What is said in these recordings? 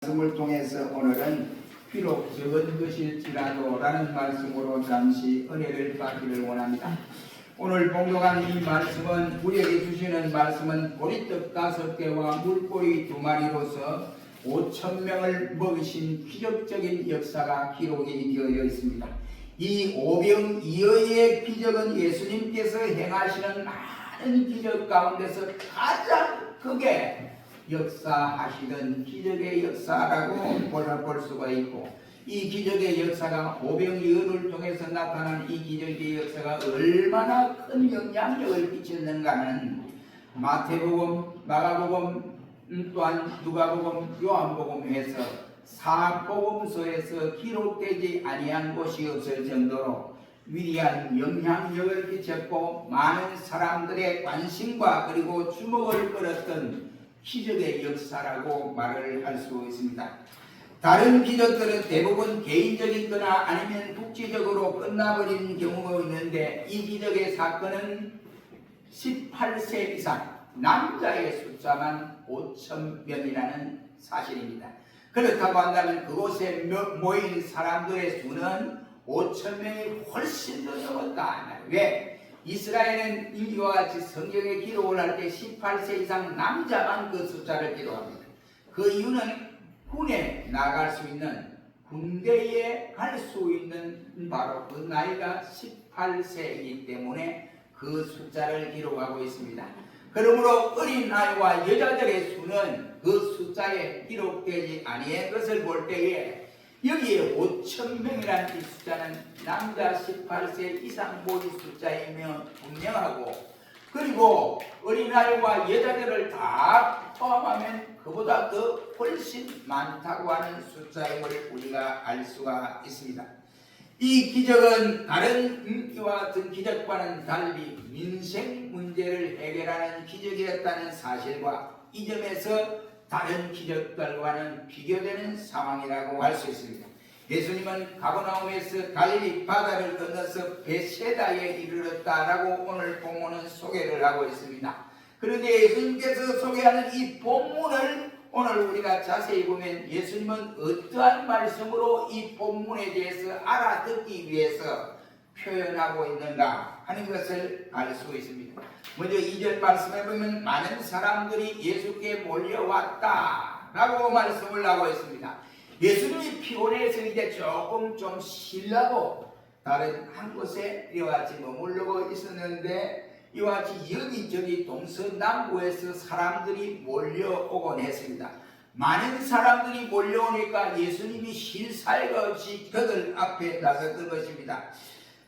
말씀을 통해서 오늘은 비록 적은 것일지라도 라는 말씀으로 잠시 은혜를 받기를 원합니다. 오늘 봉독한 이 말씀은 우리에게 주시는 말씀은 보리떡 5개와 물고기 2마리로서 5,000명을 먹이신 기적적인 역사가 기록이 되어 있습니다. 이 오병이어의 기적은 예수님께서 행하시는 많은 기적 가운데서 가장 크게 역사하시던 기적의 역사라고 볼 수가 있고, 이 기적의 역사가 오병이어를 통해서 나타난 이 기적의 역사가 얼마나 큰 영향력을 끼쳤는가는 마태복음, 마가복음, 또한 누가복음, 요한복음에서 사복음서에서 기록되지 아니한 곳이 없을 정도로 위대한 영향력을 끼쳤고 많은 사람들의 관심과 그리고 주목을 끌었던 기적의 역사라고 말을 할 수 있습니다. 다른 기적들은 대부분 개인적이거나 아니면 국제적으로 끝나버린 경우가 있는데, 이 기적의 사건은 18세 이상 남자의 숫자만 5,000명이라는 사실입니다. 그렇다고 한다면 그곳에 모인 사람들의 수는 5,000명이 훨씬 더 넘었다. 왜? 이스라엘은 이와 같이 성경에 기록을 할 때 18세 이상 남자만 그 숫자를 기록합니다. 그 이유는 군에 나갈 수 있는, 군대에 갈 수 있는 바로 그 나이가 18세이기 때문에 그 숫자를 기록하고 있습니다. 그러므로 어린아이와 여자들의 수는 그 숫자에 기록되지 아니한 것을 볼 때에 여기에 5,000명이라는 이 숫자는 남자 18세 이상 모인 숫자이며 분명하고, 그리고 어린아이와 여자들을 다 포함하면 그보다 더 훨씬 많다고 하는 숫자임을 우리가 알 수가 있습니다. 이 기적은 다른 이와 같은 기적과는 달리 민생 문제를 해결하는 기적이었다는 사실과 이 점에서 다른 기적들과는 비교되는 상황이라고 할 수 있습니다. 예수님은 가버나움에서 갈릴리 바다를 건너서 베세다에 이르렀다라고 오늘 본문은 소개를 하고 있습니다. 그런데 예수님께서 소개하는 이 본문을 오늘 우리가 자세히 보면 예수님은 어떠한 말씀으로 이 본문에 대해서 알아듣기 위해서 표현하고 있는가 하는 것을 알 수 있습니다. 먼저 2절 말씀에 보면 많은 사람들이 예수께 몰려왔다 라고 말씀을 하고 있습니다. 예수님이 피곤해서 이제 조금 좀 쉬려고 다른 한 곳에 이와 같이 머무르고 있었는데, 이와 같이 여기저기 동서남북에서 사람들이 몰려오곤 했습니다. 많은 사람들이 몰려오니까 예수님이 쉴 사이가 없이 그들 앞에 나섰던 것입니다.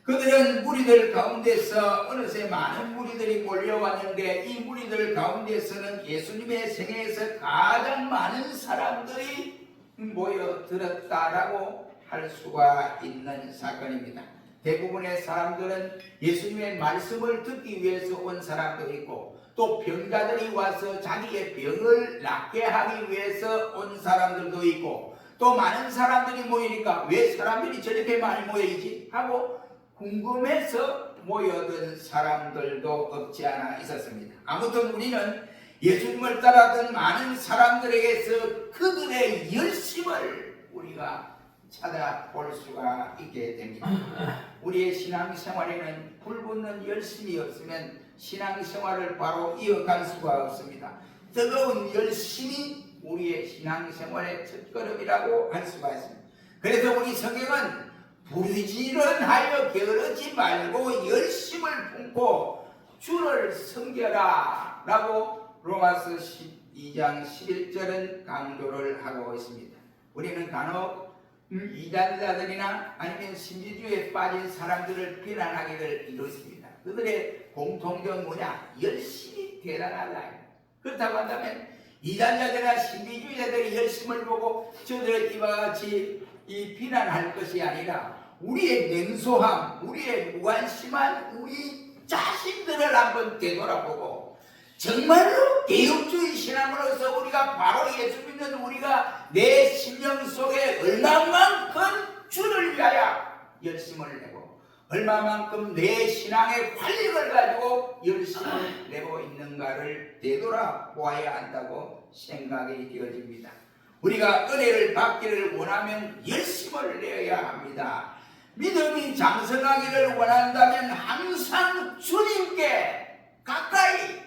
그들은 무리들 가운데서 어느새 많은 무리들이 몰려왔는데, 이 무리들 가운데서는 예수님의 생애에서 가장 많은 사람들이 모여들었다라고 할 수가 있는 사건입니다. 대부분의 사람들은 예수님의 말씀을 듣기 위해서 온 사람도 있고, 또 병자들이 와서 자기의 병을 낫게 하기 위해서 온 사람들도 있고, 또 많은 사람들이 모이니까 왜 사람들이 저렇게 많이 모여있지 하고 궁금해서 모여든 사람들도 없지 않아 있었습니다. 아무튼 우리는 예수님을 따랐던 많은 사람들에게서 그들의 열심을 우리가 찾아볼 수가 있게 됩니다. 우리의 신앙생활에는 불붙는 열심이 없으면 신앙생활을 바로 이어갈 수가 없습니다. 뜨거운 열심이 우리의 신앙생활의 첫걸음이라고 할 수가 있습니다. 그래서 우리 성경은 부지런하여 게으르지 말고 열심을 품고 주를 섬겨라 라고 로마서 12장 11절은 강조를 하고 있습니다. 우리는 간혹 이단자들이나 아니면 신비주의에 빠진 사람들을 비난하기를 이렇습니다. 그들의 공통점 뭐냐? 열심히 대단하다. 그렇다고 한다면 이단자들이나 신비주의자들의 열심을 보고 저들을 이와 같이 비난할 것이 아니라 우리의 냉소함, 우리의 무관심한 우리 자신들을 한번 되돌아보고, 정말로 개혁주의 신앙으로서 우리가 바로 예수 믿는 우리가 내 심령 속에 얼마만큼 주를 위하여 열심을 내고 얼마만큼 내 신앙의 관리를 가지고 열심을 내고 있는가를 되돌아보아야 한다고 생각이 되어집니다. 우리가 은혜를 받기를 원하면 열심을 내어야 합니다. 믿음이 장성하기를 원한다면 항상 주님께 가까이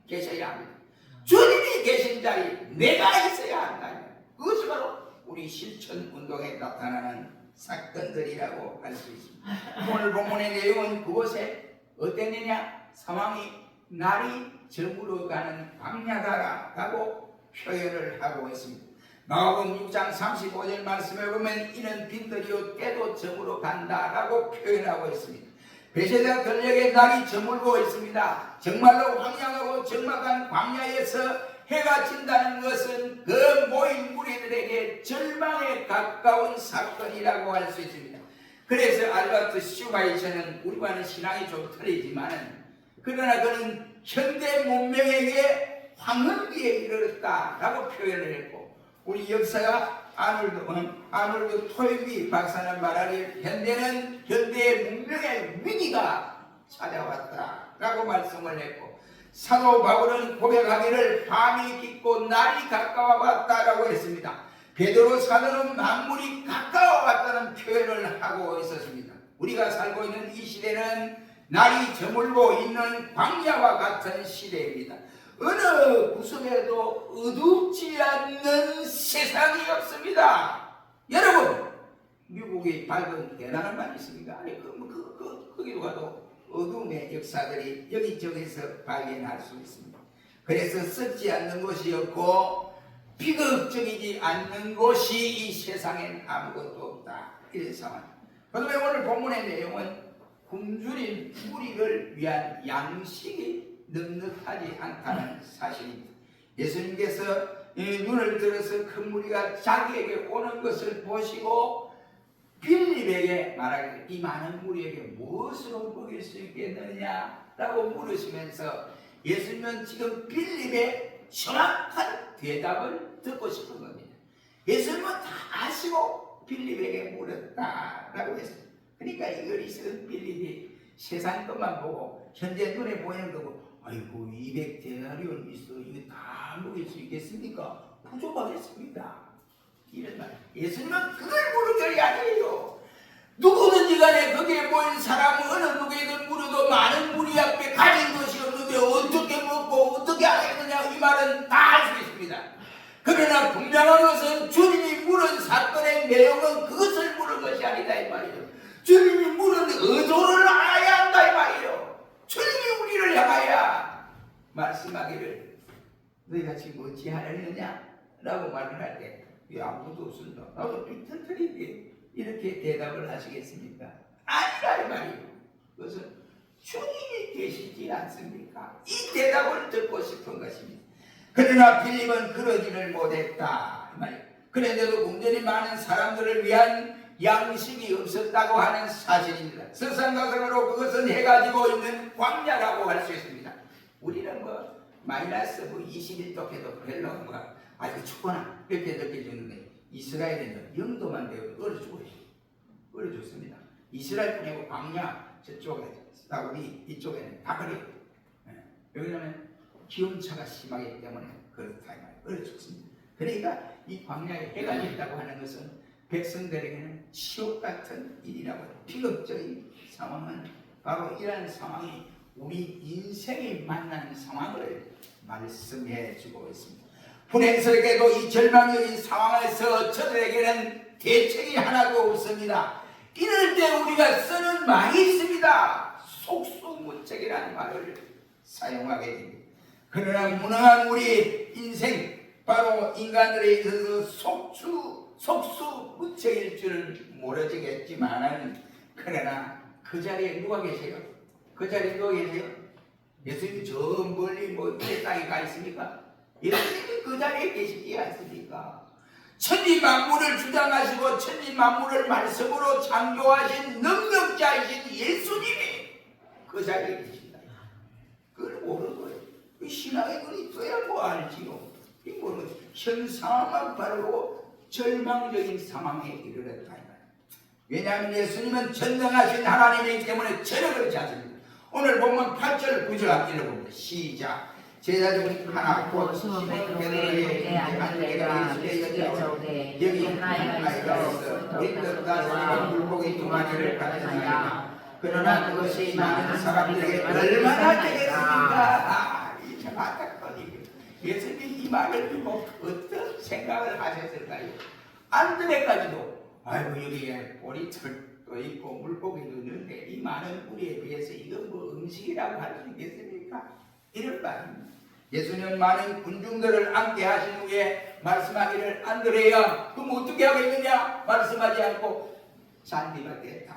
계셔야 합니다. 주님이 계신 자리 내가 있어야 한다. 그것이 바로 우리 실천 운동에 나타나는 사건들이라고 할 수 있습니다. 오늘 본문의 내용은 그곳에 어땠느냐? 상황이 날이 저물어가는 광야다라고 표현을 하고 있습니다. 마가복음 6장 35절 말씀에 보면 이는 빈들이요 때도 저물어 간다라고 표현하고 있습니다. 베세다 들녘에 날이 저물고 있습니다. 정말로 황량하고 적막한 광야에서 해가 진다는 것은 그 모인 무리들에게 절망에 가까운 사건이라고 할 수 있습니다. 그래서 알버트 슈바이처는 우리와는 신앙이 좀 틀리지만 그러나 그는 현대 문명에게 황혼기에 이르렀다라고 표현을 했고, 우리 역사가 아놀드 토인비 박사는 말하길 현대의 문명의 위기가 찾아왔다라고 말씀을 했고, 사도 바울은 고백하기를 밤이 깊고 날이 가까워 왔다라고 했습니다. 베드로 사도는 만물이 가까워 왔다는 표현을 하고 있었습니다. 우리가 살고 있는 이 시대는 날이 저물고 있는 광야와 같은 시대입니다. 어느 구석에도 어둡지 않는 세상이 없습니다. 여러분, 미국의 밝은 대단한 말이 있습니다. 아니 거기로 가도 어둠의 역사들이 여기저기서 발견할 수 있습니다. 그래서 썩지 않는 것이 없고 비극적이지 않는 것이 이 세상엔 아무것도 없다. 이런 상황. 그런데 오늘 본문의 내용은 굶주린 무리를 위한 양식이 넉넉하지 않다는 사실입니다. 예수님께서 눈을 들어서 큰 무리가 자기에게 오는 것을 보시고 빌립에게 말하기를 이 많은 무리에게 무엇으로 먹일 수 있겠느냐라고 물으시면서 예수님은 지금 빌립의 정확한 대답을 듣고 싶은 겁니다. 예수님은 다 아시고 빌립에게 물었다라고 했습니다. 그러니까 이걸 있은 빌립이 세상 것만 보고 현재 눈에 보이는 거고, 아이고 200데나리온 있어 이거 다 먹일 수 있겠습니까? 부족하겠습니다. 이런 말. 예수님은 그걸 물은 것이 아니에요. 누구든지 간에 거기에 모인 사람은 어느 누구에든 물어도 많은 무리 앞에 가진 것이 없는데 어떻게 먹고 어떻게 하겠느냐, 이 말은 다 알 수 있습니다. 그러나 분명한 것은 주님이 물은 사건의 내용은 그것을 물은 것이 아니다 이 말이에요. 주님이 물은 의도를 알아야 한다 이 말이에요. 주님이 우리를 향하여 말씀하기를 너희가 지금 어찌 하려느냐 라고 말을 할 때 아무것도 없습니다. 나도 빈털터리인데 이렇게 대답을 하시겠습니까? 아니라 이 말이에요. 그것은 주님이 계시지 않습니까? 이 대답을 듣고 싶은 것입니다. 그러나 빌립은 그러지를 못했다 이 말이에요. 그런데도 굉장히 많은 사람들을 위한 양식이 없었다고 하는 사실입니다. 설상가상으로 그것은 해가 지고 있는 광야라고 할 수 있습니다. 우리는 마이너스 21도 해도 별로 아주 춥거나 이렇게 느껴지는데 이스라엘에는 0도만 되어도 얼어 죽습니다. 이스라엘 뿐이고 광야 저쪽에 우리 이쪽에는 다 그래요. 왜냐하면 기온차가 심하기 때문에 그렇다 얼어 죽습니다. 그러니까 이 광야에 해가 있다고 하는 것은 백성들에게는 치욕 같은 일이라고 해요. 비극적인 상황은 바로 이러한 상황이 우리 인생이 만난 상황을 말씀해 주고 있습니다. 불행스럽게도 이 절망적인 상황에서 저들에게는 대책이 하나도 없습니다. 이럴 때 우리가 쓰는 말이 있습니다. 속수무책이라는 말을 사용하게 됩니다. 그러나 무능한 우리 인생, 바로 인간들에 있어서 속수무책일 줄은 모르겠지만, 그러나 그 자리에 누가 계세요? 그 자리에 누가 계세요? 예수님이 저 멀리 이 땅에 가 있습니까? 예수님이 그 자리에 계시지 않습니까? 천지 만물을 주장하시고 천지 만물을 말씀으로 창조하신 능력자이신 예수님이 그 자리에 계신다. 그걸 모르는 거예요. 그 신앙의 눈이 떠야 알지요. 이 모르는 거예요. 현 상황만 바라보고 절망적인 상황에 이르렀다. 왜냐하면 예수님은 전능하신 하나님이기 때문에 저를 그렇지 않습니다. 오늘 보면 8절 9절 한번 읽어봅니다. 시작. 제자 중 하나 곧 시몬 베드로의 안개가 예수의 여자오되 여기 하나이가 있어 우리 뜻 다스리고 물고기 2마리를 가졌나이다. 그러나 그것이 많은 사람들에게 얼마나 되겠습니까? 참 안타까워요. 예수님이 이 말을 듣고 어떤 생각을 하셨을까요? 안드레까지도 아이고 여기에 보리털도 있고 물고기도 있는데 이 많은 뿌리에 비해서 이거 뭐 음식이라고 할 수 있겠습니까? 이런 말입니다. 예수님은 많은 군중들을 앉게 하신 후에 말씀하기를 안드레야 그럼 어떻게 하겠느냐 말씀하지 않고 잔디밭에 다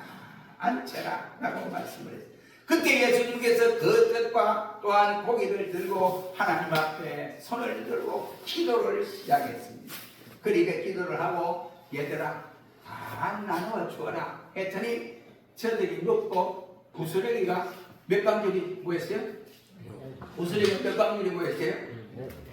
앉혀라 라고 말씀을 했어요. 그때 예수님께서 그 뜻과 또한 고기를 들고 하나님 앞에 손을 들고 기도를 시작했습니다. 그러니까 기도를 하고 얘들아 다 나누어 주어라 했더니 저들이 먹고 부스러기가 몇 방울이 뭐였어요? 부스러기가 몇 방울이 뭐였어요?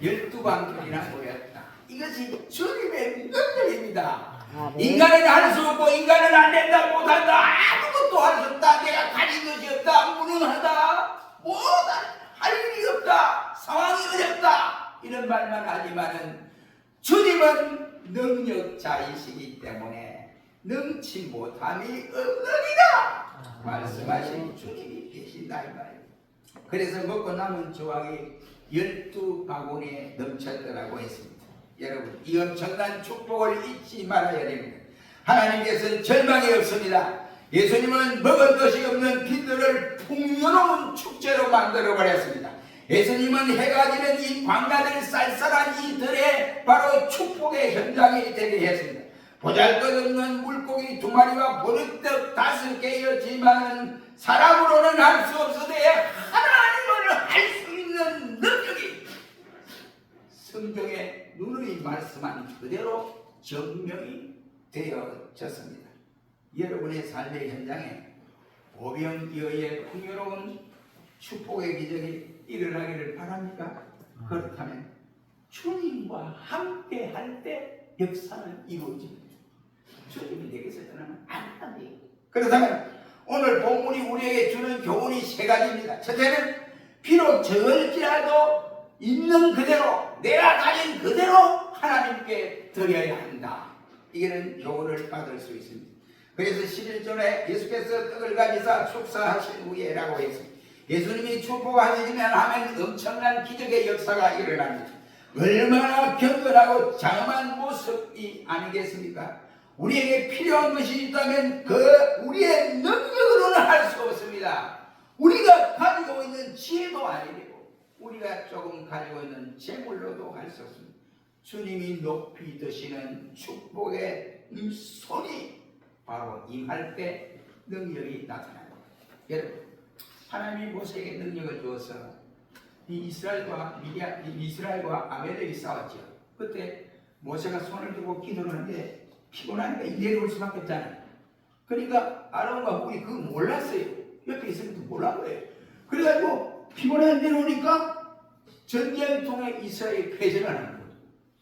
12방울이나 모였다. 이것이 주님의 능력입니다. 인간은 할 수 없고 인간은 안 된다 못한다 아무것도 할 수 없다 내가 가진 것이 없다 무능하다 뭐다 할 일이 없다 상황이 어렵다 이런 말만 하지만은 주님은 능력자이시기 때문에 능치 못함이 없느니라 말씀하신 주님이 계신다 이 말이에요. 그래서 먹고 남은 조각이 12바구니에 넘쳤더라고 했습니다. 여러분 이 엄청난 축복을 잊지 말아야 됩니다. 하나님께서는 절망이 없습니다. 예수님은 먹을 것이 없는 빈들을 풍요로운 축제로 만들어 버렸습니다. 예수님은 해가 지는 이 광야들 쌀쌀한 이 들에 바로 축복의 현장이 되게 했습니다. 보잘것없는 물고기 2마리와 보리떡 5개였지만 사람으로는 할 수 없으되 하나님을 할 수 있는 능력이 성경에 누누이 말씀한 그대로 증명이 되어졌습니다. 여러분의 삶의 현장에 오병이어의 풍요로운 축복의 기적이 일어나기를 바랍니까? 그렇다면 주님과 함께 할 때 역사는 이루어집니다. 주님이 내게서 떠나면 안 합니다. 그렇다면 오늘 본문이 우리에게 주는 교훈이 3가지입니다. 첫째는 비록 적을지라도 있는 그대로 내가 가진 그대로 하나님께 드려야 한다. 이게는 교훈을 받을 수 있습니다. 그래서 11절에 예수께서 떡을 가지사 축사하신 후에라고 했습니다. 예수님이 축복하시면 하면 엄청난 기적의 역사가 일어납니다. 얼마나 경건하고 장엄한 모습이 아니겠습니까? 우리에게 필요한 것이 있다면 그 우리의 능력으로는 할 수 없습니다. 우리가 가지고 있는 지혜도 아니고 우리가 조금 가지고 있는 재물로도 할 수 없습니다. 주님이 높이 드시는 축복의 손이 바로 임할 때 능력이 나타납니다. 여러분 하나님이 모세에게 능력을 주어서 이 이스라엘과 아말렉이 싸웠죠. 그때 모세가 손을 들고 기도를 하는데 피곤하니까 내려올 수밖에 없잖아요. 그러니까 아론과 훌이 그거 몰랐어요. 옆에 있으면서 몰란 거예요. 그래가지고 피곤해 내려오니까 전쟁통에 이스라엘이 패전을 하는 거예요.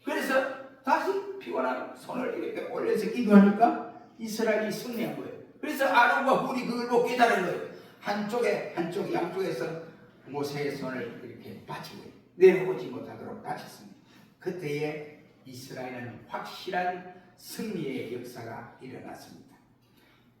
그래서 다시 피곤한 손을 이렇게 올려서 기도하니까 이스라엘이 승리한 거예요. 그래서 아론과 훌이 그걸 보고 깨달은 거예요. 양쪽에서 모세의 손을 이렇게 받치고 내려오지 못하도록 다쳤습니다. 그때에 이스라엘은 확실한 승리의 역사가 일어났습니다.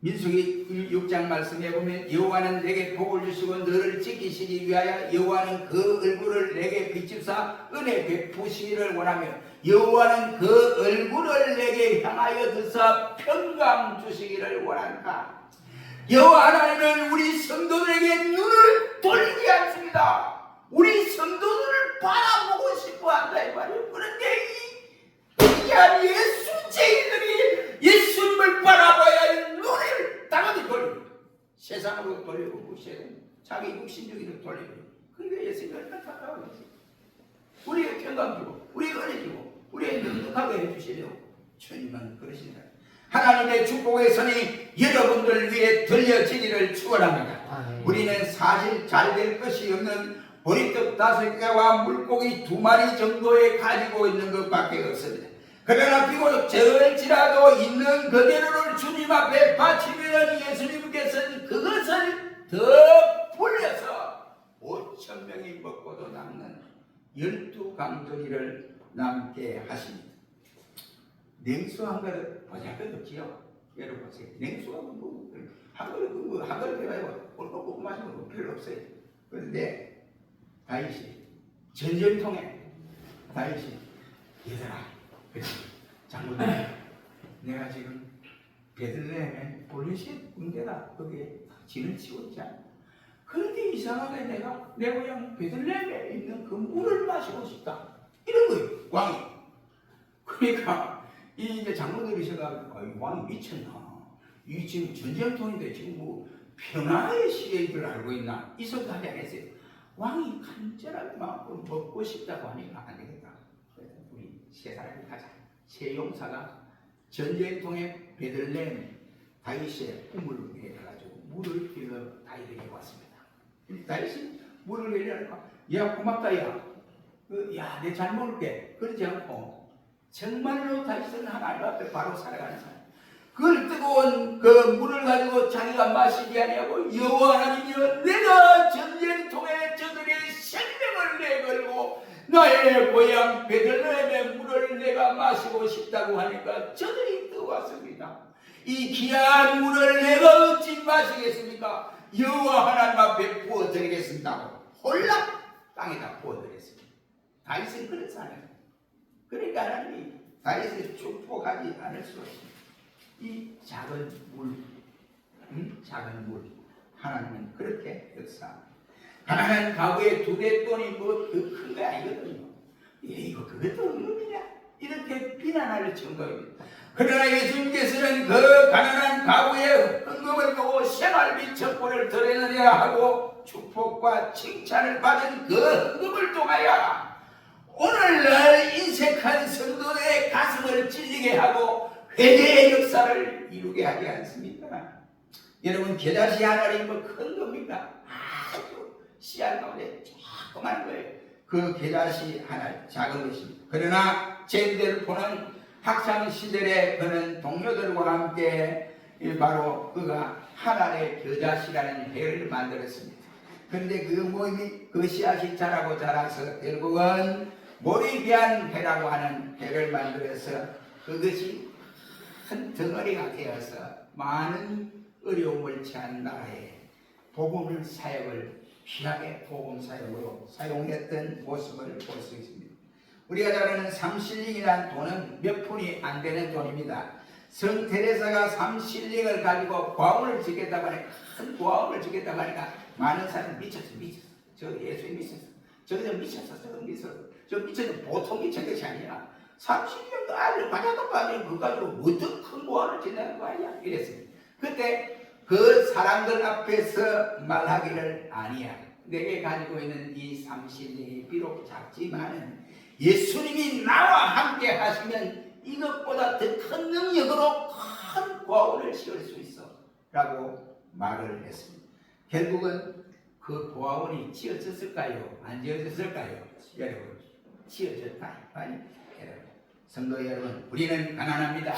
민수기 6장 말씀에 보면 여호와는 내게 복을 주시고 너를 지키시기 위하여 여호와는 그 얼굴을 내게 비추사 은혜 베푸시기를 원하며 여호와는 그 얼굴을 내게 향하여 드사 평강 주시기를 원한다. 여호와 하나님은 우리 성도들에게 눈을 돌리지 않습니다. 우리 성도들을 바라보고 싶어 한다 이 말이에요. 그런데 이 예수쟁이들이 예수님을 바라봐야 할 눈을 당연히 돌리고 세상으로 돌리고 무시해요. 자기 육신주의로 돌리고 그러니까 예수님을 안타까워요. 우리에게 평강 주고 우리에게 은혜 주고 우리에게 능력하게 해주시려고 주님은 그러신다. 하나님의 축복의 손이 여러분들 위해 들려지기를 축원합니다. 우리는 사실 잘 될 것이 없는 보리떡 5개와 물고기 2마리 정도에 가지고 있는 것밖에 없습니다. 그러나 비록 적을지라도 있는 그대로를 주님 앞에 바치면 예수님께서는 그것을 더 불려서 5,000명이 먹고도 남는 12강조리를 남게 하십니다. 냉수 한 그릇 보잘것 없지요. 여러분 보세요. 냉수가 한 그릇 해가지고 꼴꼴 마시는 거 별로 없어요. 그런데 다윗이 전쟁통에 다윗이 얘들아, 장군님, 내가 지금 베들레헴에 블레셋 군대가 거기에 진을 치고 있잖아. 그런데 이상하게 내가 내 고향 베들레헴에 있는 그 물을 마시고 싶다. 이런 거예요, 왕이. 그러니까 이제 장군들이 생각하면 왕이 미쳤나? 이 지금 전쟁통인데 지금 뭐 평화의 시대인 줄 알고 있나? 이 소리도 하지 않았어요. 왕이 간절하게 마음으로 먹고 싶다고 하니까 안 되겠다. 그래서 우리 세 사람이 가자. 세 용사가 전쟁통에 베들레헴 다윗의 꿈을 해가지고 물을 빌려 다윗에게 왔습니다. 다윗이 물을 빌려니까 야 고맙다 야 내 잘 먹을게. 그러지 않고 정말로 다윗은 하나님 앞에 바로 살아가는 사람. 그걸 뜨거운 그 물을 가지고 자기가 마시지 아니하고 여호와 하나님이여 내가 전쟁통에 저들의 생명을 내걸고 나의 고향 베들레헴의 물을 내가 마시고 싶다고 하니까 저들이 떠왔습니다. 이 귀한 물을 내가 어찌 마시겠습니까? 여호와 하나님 앞에 부어드리겠습니다. 홀락 땅에다 부어드렸습니다. 다윗은 그런 사람이에요. 그러니까 하나님이 다윗을 축복하지 않을 수 없습니다. 이 작은 물, 작은 물, 하나님은 그렇게 역사합니다. 가난한 가구에 2대 돈이 뭐 더 큰 게 아니거든요. 이거 그것도 얼마냐? 이렇게 비난할 정도입니다. 그러나 예수님께서는 그 가난한 가구의 헌금을 보고 생활비 첩보를 드러내야 하고 축복과 칭찬을 받은 그 헌금을 통하여 오늘날 인색한 성도의 가슴을 찔리게 하고 회개의 역사를 이루게 하지 않습니까? 여러분 겨자씨 하나는 뭐 큰 겁니까? 아주 씨알 가운데 조그만 거예요. 그 겨자씨 하나 작은 것입니다. 그러나 제대를 보는 학창시절에 그는 동료들과 함께 바로 그가 하나의 겨자씨라는 회를 만들었습니다. 그런데 그 모임이 그 씨앗이 자라고 자라서 결국은 모리비안 회라고 하는 회를 만들어서 그것이 큰 덩어리가 되어서 많은 어려움을 처한 나라에 복음을 사역을 귀하게 복음 사역으로 사용했던 모습을 볼 수 있습니다. 우리가 잘 아는 3실링이라는 돈은 몇 푼이 안 되는 돈입니다. 성 테레사가 3실링을 가지고 고아원을 짓겠다고 하니까 큰 고아원을 짓겠다고 하니까 많은 사람이 미쳤어. 저 예수님 미쳤어. 저거 미쳤어. 저 미쳤어. 보통 미친 것이 아니라 30년 아들 바자도 빠지고 그거 가지고 어떤 큰 고아를 짓는 거 아니야? 이랬습니다. 그때 그 사람들 앞에서 말하기를 아니야. 내게 가지고 있는 이 3실링이 비록 작지만은 예수님이 나와 함께 하시면 이것보다 더 큰 능력으로 큰 고아원을 지을 수 있어 라고 말을 했습니다. 결국은 그 고아원이 지어졌을까요? 안 지어졌을까요? 여러분 지어졌다. 아니 여러분 성도 여러분 우리는 가난합니다.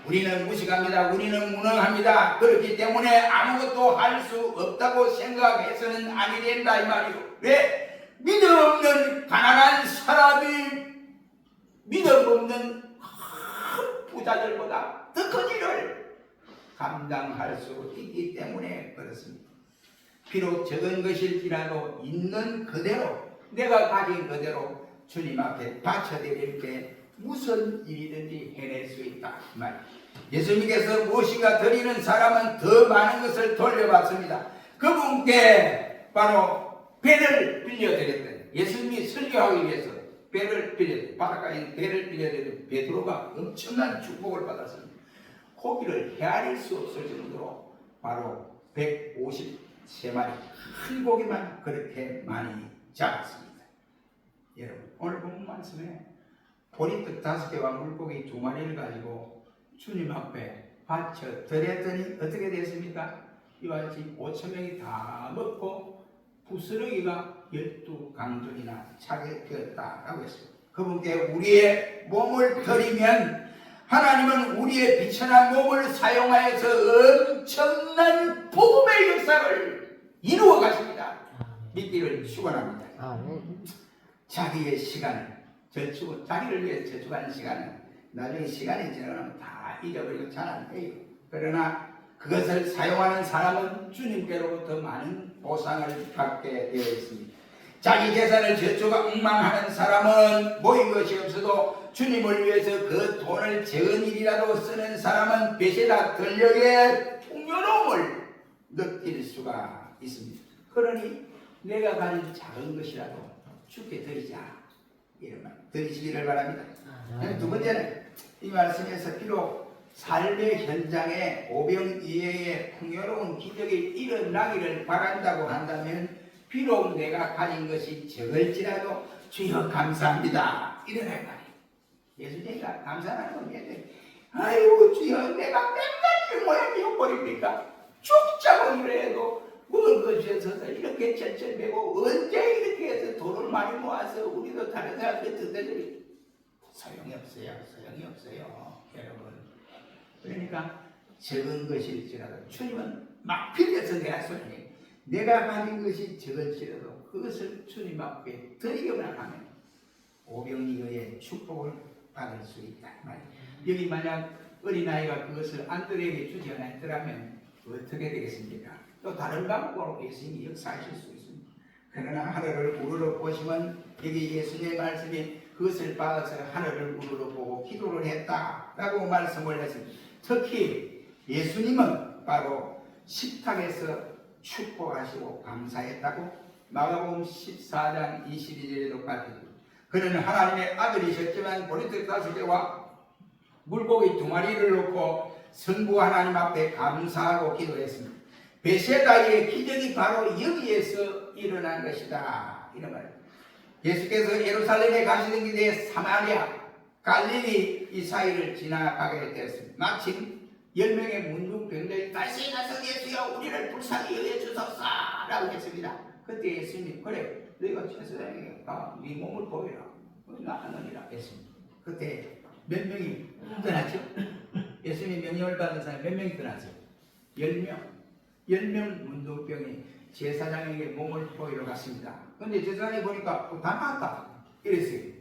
우리는 무식합니다. 우리는 무능합니다. 그렇기 때문에 아무것도 할 수 없다고 생각해서는 아니 된다 이 말이요. 왜? 믿음 없는 가난한 사람이 믿음 없는 큰 부자들보다 더 큰 일을 감당할 수 있기 때문에 그렇습니다. 비록 적은 것일지라도 있는 그대로 내가 가진 그대로 주님 앞에 바쳐드릴 때 무슨 일이든지 해낼 수 있다. 예수님께서 무엇인가 드리는 사람은 더 많은 것을 돌려받습니다. 그분께 바로 배를 빌려드렸던 예수님이 설교하기 위해서 배를 빌려드렸던 바닷가에 있는 배를 빌려드렸던 베드로가 엄청난 축복을 받았습니다. 고기를 헤아릴 수 없을 정도로 바로 153마리 큰 고기만 그렇게 많이 잡았습니다. 여러분 오늘 본 말씀에 보리떡 5개와 물고기 2마리를 가지고 주님 앞에 바쳐 드렸더니 어떻게 됐습니까? 이와 같이 5,000명이 다 먹고 부스러기가 12강전이나 차게 되었다라고 했습니다. 그분께 우리의 몸을 드리면 하나님은 우리의 비천한 몸을 사용하여서 엄청난 복음의 역사를 이루어 가십니다. 믿기를 축원합니다. 자기의 시간을 저축, 자기를 위해 저축하는 시간은 나중에 시간이 지나가면 다 잊어버리고 잘 안 돼요. 그러나 그것을 사용하는 사람은 주님께로부터 많은 보상을 받게 되어 있습니다. 자기 재산을 저축망하는 사람은 모인 것이 없어도 주님을 위해서 그 돈을 적은 일이라도 쓰는 사람은 빚에다 들녘의 풍요로움을 느낄 수가 있습니다. 그러니 내가 가진 작은 것이라도 주께 드리자, 이런 말 드리시기를 바랍니다. 두 번째는 이 말씀에서 비록 삶의 현장에 오병 이외의 풍요로운 기적이 일어나기를 바란다고 한다면 비록 내가 가진 것이 적을지라도 주여 감사합니다, 이런 할 말이에요. 예수님과 감사하는 건 예수님, 아이고 주여 내가 맨날 이 모양이 버립니까? 죽자고 이래도 먹을 것이 없어서 이렇게 철철매고 언제 이렇게 해서 돈을 많이 모아서 우리도 다른 사람들 듣더니 소용이 없어요. 소용이 없어요, 여러분. 그러니까 적은 것일지라도 주님은 막 빌려서 내가 소용해. 내가 가진 것이 적을지라도 그것을 주님 앞에 드리기만 하면 오병이어의 축복을 받을 수 있다. 여기 만약 어린아이가 그것을 안드레에게 주지 않았더라면 어떻게 되겠습니까? 또 다른 방법으로 예수님이 역사하실 수 있습니다. 그러나 하늘을 우러러 보시면 여기 예수님의 말씀이 그것을 받아서 하늘을 우러러 보고 기도를 했다라고 말씀을 했습니다. 특히 예수님은 바로 식탁에서 축복하시고 감사했다고 마가복음 14장 22절에도 밝혀집니다. 그는 하나님의 아들이셨지만 보리떡 5개와 물고기 2마리를 놓고 성부 하나님 앞에 감사하고 기도했습니다. 베세다의 기적이 바로 여기에서 일어난 것이다, 이런 말입니다. 예수께서 예루살렘에 가시던 길에 사마리아, 갈릴리 이 사이를 지나가게 되었습니다. 마침 10명의 문둥병들이 다시 나서 예수여 우리를 불쌍히 여겨 주소서 라고 했습니다. 그때 예수님이 그래 너희가 최선에게 네 몸을 보여라, 나하느니라 했습니다. 그때 몇 명이 떠났죠? 예수님이 명령을 받은 사람이 몇 명이 떠났어요? 10명 문둥병이 제사장에게 몸을 보이러 갔습니다. 근데 제사장이 보니까 다 나왔다 이랬어요.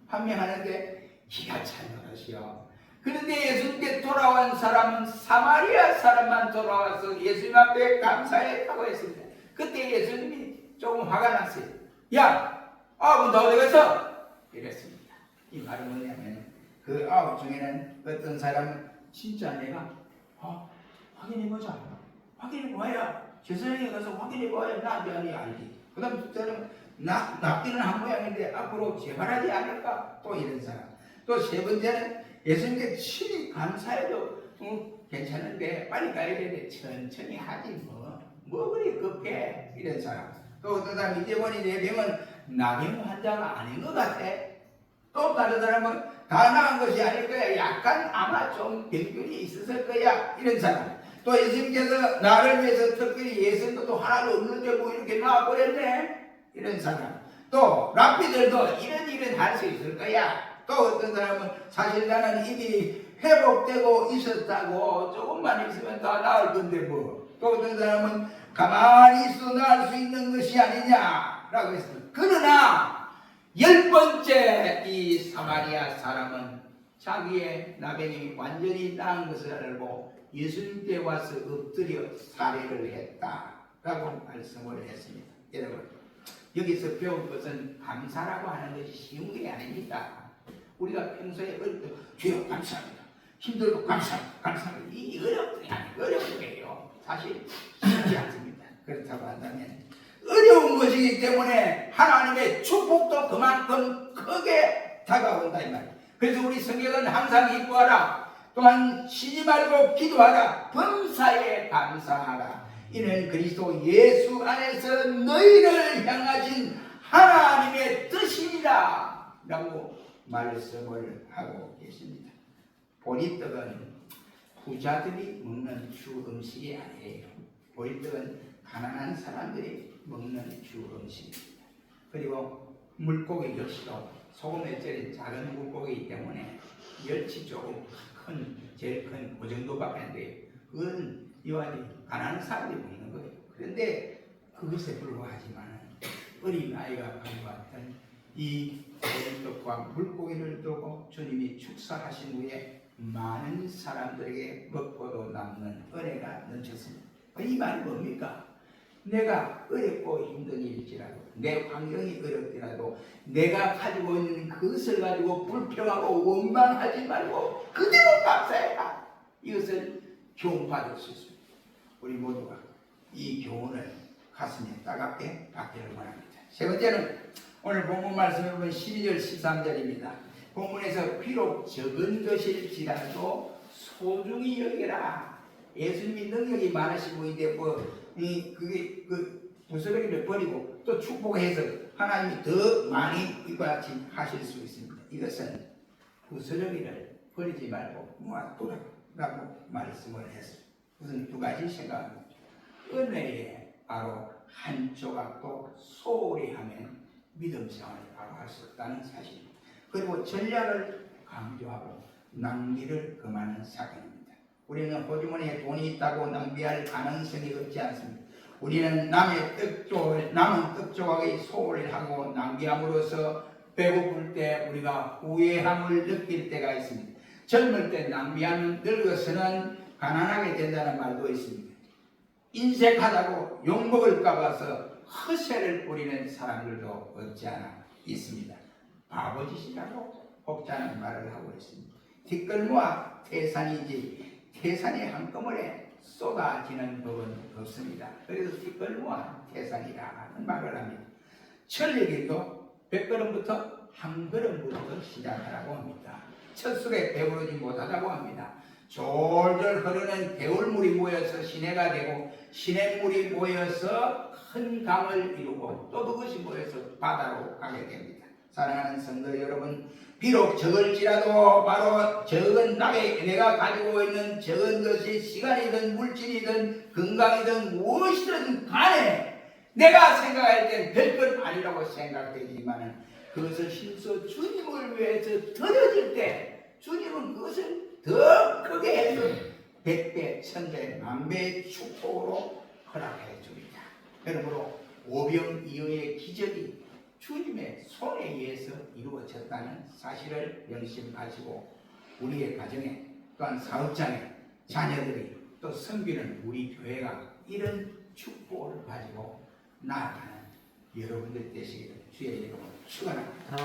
판명하는데 기가 찬 노릇이요. 그런데 예수님께 돌아온 사람은 사마리아 사람만 돌아와서 예수님 앞에 감사했다고 했습니다. 그때 예수님이 조금 화가 났어요. 야, 아홉은 다 어디 갔어? 이랬습니다. 이 말은 뭐냐면 그 9 중에는 어떤 사람은 진짜 내가 확인해보자, 확인해봐야 제사장에 가서 확인해봐야 나한테 알지. 그 다음 두 사람은 납기는 한 모양인데 앞으로 재발하지 않을까, 또 이런 사람. 또 세 번째는 예수님께 친히 감사해도 괜찮은데 빨리 가야 되는데 천천히 하지 뭐 그리 급해, 이런 사람. 또 어떤 사람 이제 보니 내 병은 나병 환자가 아닌 것 같아. 또 다른 사람은 다 나은 것이 아닐 거야, 약간 아마 좀 병균이 있었을 거야, 이런 사람. 또 예수님께서 나를 위해서 특별히 예수님도 하나도 없는데 뭐 이렇게 나와버렸네, 이런 사람. 또 랍비들도 이런 할 수 있을 거야. 또 어떤 사람은 사실 나는 이미 회복되고 있었다고, 조금만 있으면 다 나을 건데 뭐. 또 어떤 사람은 가만히 있어 나을 수 있는 것이 아니냐라고 했습니다. 그러나 10번째 이 사마리아 사람은 자기의 나병이 완전히 나은 것을 알고 예수님께 와서 엎드려 사례를 했다라고 말씀을 했습니다. 여러분, 여기서 배운 것은 감사라고 하는 것이 쉬운 게 아닙니다. 우리가 평소에 어릴 때 주여 감사합니다, 힘들고 감사합니다, 이 어려운 거예요. 사실 쉽지 않습니다. 그렇다고 한다면 어려운 것이기 때문에 하나님의 축복도 그만큼 크게 다가온다 이 말이에요. 그래서 우리 성경은 항상 기뻐하라, 또한 쉬지 말고 기도하라, 범사에 감사하라, 이는 그리스도 예수 안에서 너희를 향하신 하나님의 뜻이니라 라고 말씀을 하고 계십니다. 보리떡은 부자들이 먹는 주 음식이 아니에요. 보리떡은 가난한 사람들이 먹는 주 음식입니다. 그리고 물고기 역시도 소금에 절인 작은 물고기이기 때문에 멸치 조금 제일 큰 그 정도밖에 안 돼요. 그건 이와지 가난한 사람들이 먹는 거예요. 그런데 그것에 불과하지만 어린 아이가 가져왔던 이 떡과 물고기를 두고 주님이 축사하신 후에 많은 사람들에게 먹고도 남는 은혜가 넘쳤습니다. 이 말이 뭡니까? 내가 어렵고 힘든 일일지라도 내 환경이 어렵더라도 내가 가지고 있는 그것을 가지고 불평하고 원망하지 말고 그대로 감사해라. 이것을 교훈받을 수 있습니다. 우리 모두가 이 교훈을 가슴에 따갑게 받기를 원합니다. 세 번째는 오늘 본문 말씀을 보면 12절 13절입니다. 본문에서 비록 적은 것일지라도 소중히 여기라. 예수님이 능력이 많으시고 이제 그게 부스러기를 버리고 또 축복해서 하나님이 더 많이 이와 같이 하실 수 있습니다. 이것은 부스러기를 버리지 말고 모아두라고 말씀을 했어요. 무슨 두 가지 생각합니다. 은혜에 바로 한 조각도 소홀히 하면 믿음 생활을 바로 할 수 없다는 사실입니다. 그리고 전략을 강조하고 낭비를 금하는 사건입니다. 우리는 호주머니에 돈이 있다고 낭비할 가능성이 없지 않습니다. 우리는 남은 떡 조각에 소홀히 하고 낭비함으로써 배고플 때 우리가 후회함을 느낄 때가 있습니다. 젊을 때 낭비하면 늙어서는 가난하게 된다는 말도 있습니다. 인색하다고 욕먹을까 봐서 허세를 부리는 사람들도 없지 않아 있습니다. 바보짓이라고 혹자는 말을 하고 있습니다. 뒷걸모와 태산이지 태산이 한꺼번에 쏟아지는 법은 없습니다. 그래서 뒷걸모와 태산이라는 말을 합니다. 천리길도 100걸음부터 한 걸음부터 시작하라고 합니다. 첫 술에 배부르지 못하다고 합니다. 졸졸 흐르는 개울물이 모여서 시내가 되고 시냇물이 모여서 큰 강을 이루고 또 그것이 모여서 바다로 가게 됩니다. 사랑하는 성도 여러분, 비록 적을지라도 바로 적은 내가 가지고 있는 적은 것이 시간이든 물질이든 건강이든 무엇이든 간에 내가 생각할 땐 별건 아니라고 생각되지만 그것을 힘써 주님을 위해서 드려질 때 주님은 그것을 더 크게 해서 100배, 1000배, 만배의 축복으로 허락해 줍니다. 그러므로 오병이어의 기적이 주님의 손에 의해서 이루어졌다는 사실을 명심하시고 우리의 가정에 또한 사업장에 자녀들이 또 섬기는 우리 교회가 이런 축복을 가지고 나아가는 여러분들 되시기를 주의 이름으로 축원합니다.